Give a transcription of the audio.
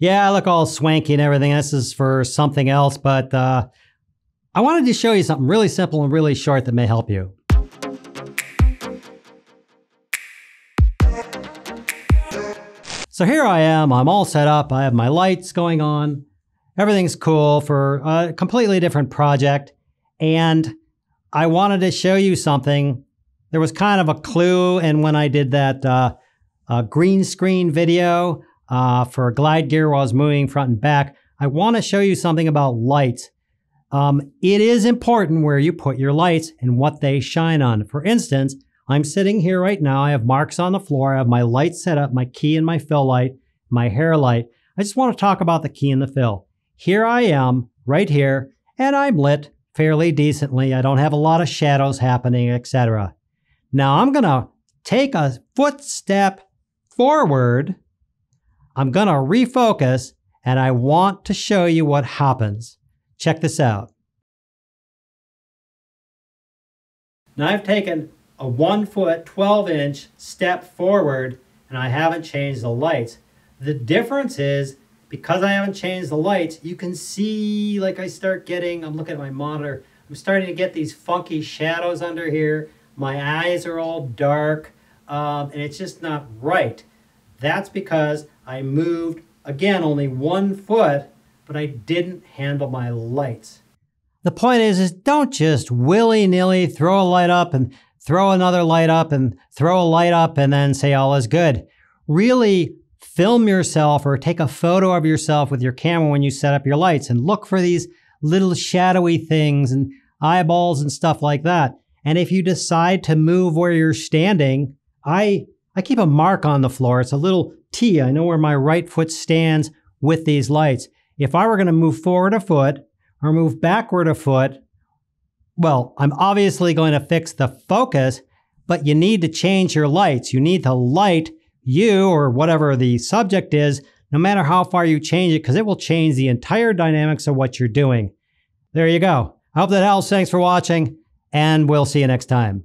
Yeah, I look all swanky and everything. This is for something else, but I wanted to show you something really simple and really short that may help you. So here I am, I'm all set up. I have my lights going on. Everything's cool for a completely different project. And I wanted to show you something. There was kind of a clue in when I did that green screen video for glide gear while I was moving front and back. I want to show you something about lights. It is important where you put your lights and what they shine on. For instance, I'm sitting here right now. I have marks on the floor. I have my lights set up, my key and my fill light, my hair light. I just want to talk about the key and the fill. Here I am right here, and I'm lit fairly decently. I don't have a lot of shadows happening, etc. Now I'm going to take a footstep forward. I'm going to refocus, and I want to show you what happens. Check this out. Now I've taken a 1 foot, 12-inch step forward, and I haven't changed the lights. The difference is, because I haven't changed the lights, you can see, like I'm looking at my monitor, I'm starting to get these funky shadows under here. My eyes are all dark, and it's just not right. That's because I moved, again, only 1 foot, but I didn't handle my lights. The point is don't just willy-nilly throw a light up and throw another light up and throw a light up and then say all is good. Really film yourself or take a photo of yourself with your camera when you set up your lights and look for these little shadowy things and eyeballs and stuff like that. And if you decide to move where you're standing, I keep a mark on the floor. It's a little T. I know where my right foot stands with these lights. If I were going to move forward a foot or move backward a foot, well, I'm obviously going to fix the focus, but you need to change your lights. You need to light you or whatever the subject is, no matter how far you change it, because it will change the entire dynamics of what you're doing. There you go. I hope that helps. Thanks for watching, and we'll see you next time.